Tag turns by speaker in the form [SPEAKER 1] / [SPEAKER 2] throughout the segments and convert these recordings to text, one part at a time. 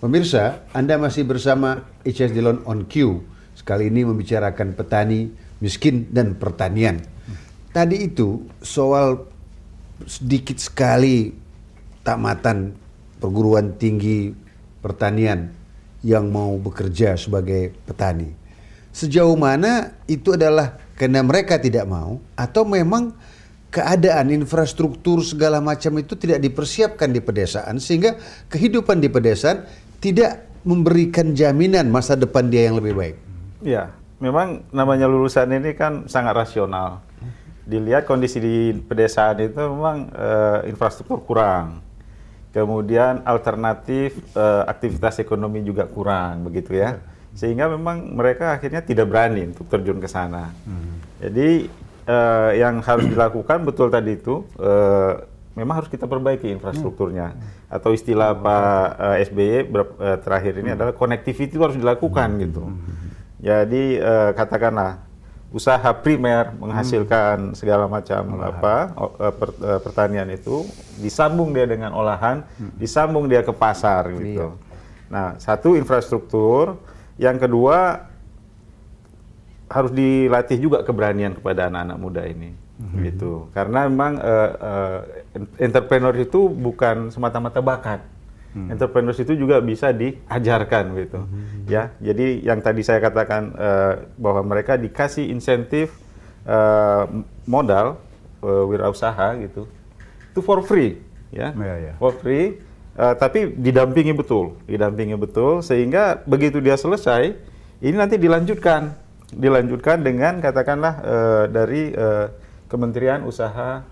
[SPEAKER 1] Pemirsa, Anda masih bersama ICS Dilon on Q. Sekali ini membicarakan petani, miskin, dan pertanian. Tadi itu soal sedikit sekali tamatan perguruan tinggi pertanian yang mau bekerja sebagai petani. Sejauh mana itu adalah karena mereka tidak mau atau memang keadaan infrastruktur segala macam itu tidak dipersiapkan di pedesaan sehingga kehidupan di pedesaan tidak memberikan jaminan masa depan dia yang lebih baik.
[SPEAKER 2] Ya, memang namanya lulusan ini kan sangat rasional. Dilihat kondisi di pedesaan itu memang infrastruktur kurang. Kemudian alternatif aktivitas ekonomi juga kurang, begitu ya. Sehingga memang mereka akhirnya tidak berani untuk terjun ke sana. Jadi yang harus dilakukan betul tadi itu memang harus kita perbaiki infrastrukturnya. Atau istilah Pak SBY terakhir ini adalah connectivity itu harus dilakukan gitu. Jadi katakanlah usaha primer menghasilkan segala macam pertanian itu disambung dia dengan olahan, disambung dia ke pasar gitu. Nah, satu infrastruktur, yang kedua harus dilatih juga keberanian kepada anak-anak muda ini, gitu. Karena memang entrepreneur itu bukan semata-mata bakat. Entrepreneur itu juga bisa diajarkan, gitu. Ya, jadi yang tadi saya katakan bahwa mereka dikasih insentif modal wirausaha, gitu, itu for free, ya, for free. Tapi didampingi betul sehingga begitu dia selesai, ini nanti dilanjutkan dengan katakanlah dari Kementerian Usaha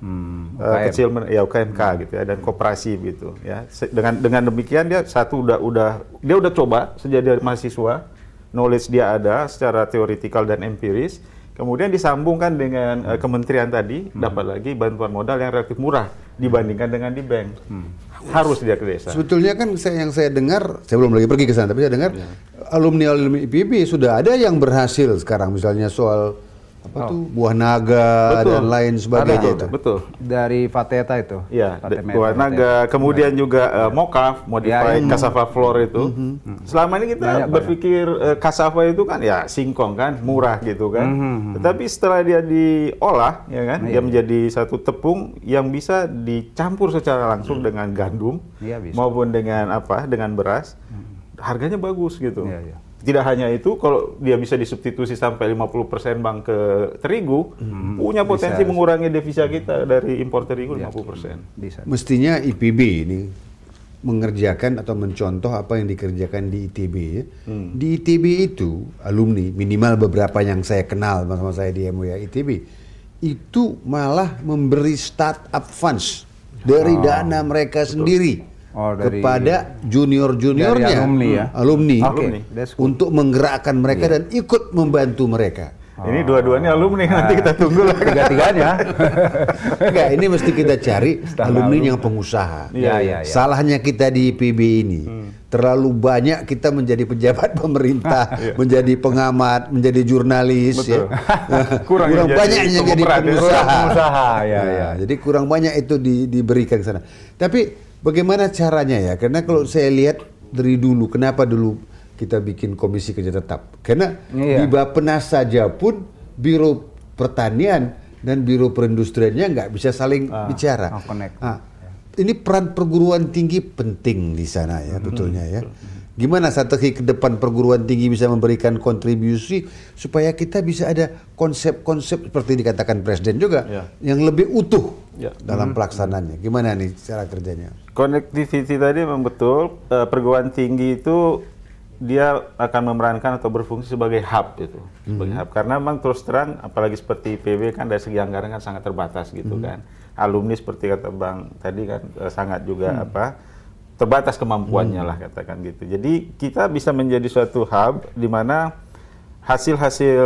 [SPEAKER 2] Kecil UKMK gitu ya, dan koperasi gitu ya. Dengan demikian dia udah coba sejak dia mahasiswa, knowledge dia ada secara teoritikal dan empiris. Kemudian disambungkan dengan kementerian tadi, dapat lagi bantuan modal yang relatif murah dibandingkan dengan di bank. Harus dia ke desa.
[SPEAKER 1] Sebetulnya kan yang saya dengar, saya belum lagi pergi ke sana, tapi saya dengar alumni IPB sudah ada yang berhasil sekarang, misalnya soal buah naga dan lain sebagainya.
[SPEAKER 3] Betul. Dari Fateta itu.
[SPEAKER 2] Ya, buah naga. Kemudian juga mokaf, modified cassava flour itu. Selama ini kita berpikir cassava itu kan ya singkong kan, murah gitu kan. Tetapi setelah dia diolah, ya kan, dia menjadi satu tepung yang bisa dicampur secara langsung dengan gandum maupun dengan dengan beras. Harganya bagus gitu. Tidak hanya itu, kalau dia bisa disubstitusi sampai 50% bang ke terigu, punya potensi mengurangi devisa kita dari impor terigu 50%.
[SPEAKER 3] Bisa.
[SPEAKER 1] Mestinya IPB ini mengerjakan atau mencontoh apa yang dikerjakan di ITB ya. Di ITB itu alumni minimal beberapa yang saya kenal sama saya di MUIA ITB itu malah memberi startup funds dari dana mereka sendiri. Kepada junior-juniornya, alumni, untuk menggerakkan mereka dan ikut membantu mereka.
[SPEAKER 2] Ini dua-duanya alumni, nanti kita tunggu lah
[SPEAKER 3] tiga-tiganya.
[SPEAKER 1] Enggak, ini mesti kita cari alumni yang pengusaha. Salahnya kita di IPB ini, terlalu banyak kita menjadi pejabat pemerintah, menjadi pengamat, menjadi jurnalis. Kurang banyak yang jadi pengusaha. Jadi kurang banyak itu diberikan ke sana. Tapi bagaimana caranya ya? Karena kalau saya lihat dari dulu, kenapa dulu kita bikin komisi kerja tetap? Karena di Bappenas saja pun Biro Pertanian dan Biro Perindustriannya nggak bisa saling bicara. Ini peran perguruan tinggi penting di sana ya, betulnya ya. Gimana strategi ke depan perguruan tinggi bisa memberikan kontribusi supaya kita bisa ada konsep-konsep seperti dikatakan Presiden juga yang lebih utuh dalam pelaksanaannya. Gimana nih cara kerjanya?
[SPEAKER 2] Connectivity tadi memang betul. Perguruan tinggi itu dia akan memerankan atau berfungsi sebagai hub itu, sebagai hub. Karena memang terus terang, apalagi seperti IPB kan dari segi anggaran kan sangat terbatas gitu kan. Alumni seperti kata Bang tadi kan sangat juga terbatas kemampuannya lah katakan gitu. Jadi kita bisa menjadi suatu hub di mana hasil-hasil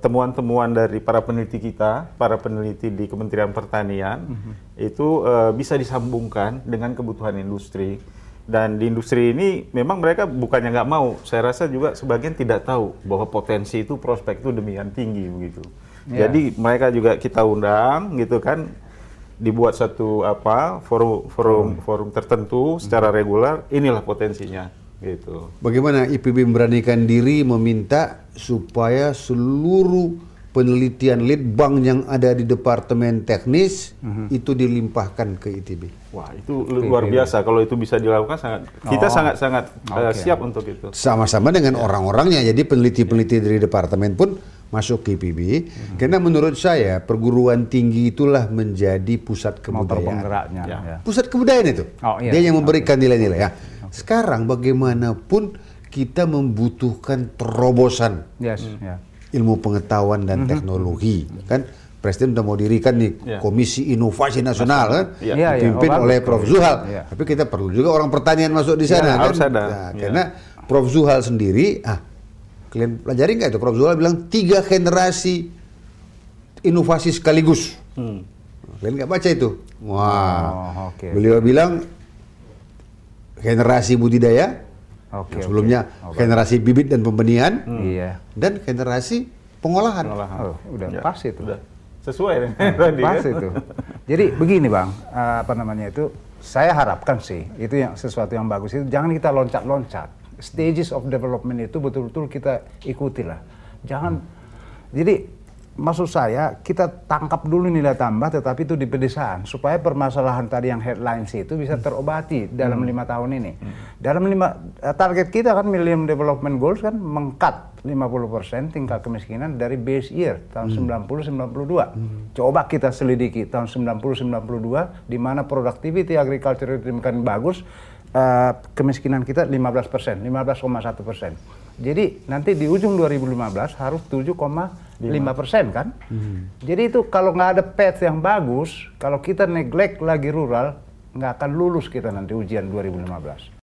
[SPEAKER 2] temuan-temuan dari para peneliti kita, para peneliti di Kementerian Pertanian itu bisa disambungkan dengan kebutuhan industri. Dan di industri ini memang mereka bukannya nggak mau, saya rasa juga sebagian tidak tahu bahwa potensi itu, prospek itu demikian tinggi begitu. Jadi mereka juga kita undang gitu kan, dibuat satu forum tertentu secara reguler, inilah potensinya. gitu.
[SPEAKER 1] Bagaimana IPB memberanikan diri meminta supaya seluruh penelitian Litbang yang ada di Departemen Teknis itu dilimpahkan ke ITB.
[SPEAKER 2] Wah, itu luar biasa kalau itu bisa dilakukan. Kita sangat siap untuk itu.
[SPEAKER 1] Sama-sama dengan orang-orangnya. Jadi peneliti-peneliti dari departemen pun masuk ke IPB. Karena menurut saya perguruan tinggi itulah menjadi pusat kebudayaan. Pusat kebudayaan itu. Dia yang memberikan nilai-nilai ya. Sekarang bagaimanapun kita membutuhkan terobosan. Ilmu pengetahuan dan teknologi, kan Presiden sudah mau dirikan nih Komisi Inovasi Nasional kan, dipimpin oleh Prof. Zuhal. Tapi kita perlu juga orang pertanian masuk di sana kan, karena Prof. Zuhal sendiri, kalian pelajari nggak itu? Prof. Zuhal bilang 3 generasi inovasi sekaligus. Kalian nggak baca itu? Wah, beliau bilang generasi budidaya. Sebelumnya generasi bibit dan pembenihan, dan generasi pengolahan.
[SPEAKER 3] Udah pas itu.
[SPEAKER 2] Udah sesuai
[SPEAKER 3] pas itu. Jadi begini Bang, apa namanya itu? Saya harapkan sih itu yang sesuatu yang bagus itu jangan kita loncat-loncat. Stages of development itu betul-betul kita ikutilah. Jangan. Jadi maksud saya kita tangkap dulu nilai tambah tetapi itu di pedesaan supaya permasalahan tadi yang headlines itu bisa terobati dalam 5 tahun ini. Dalam target kita kan Millennium Development Goals kan mengkat 50% tingkat kemiskinan dari base year tahun 90-92. Coba kita selidiki tahun 90-92 di mana productivity agriculture itu demikian bagus, kemiskinan kita 15%, 15,1%. Jadi nanti di ujung 2015 harus 7,5% kan? Jadi itu kalau nggak ada path yang bagus, kalau kita neglect lagi rural, nggak akan lulus kita nanti ujian 2015.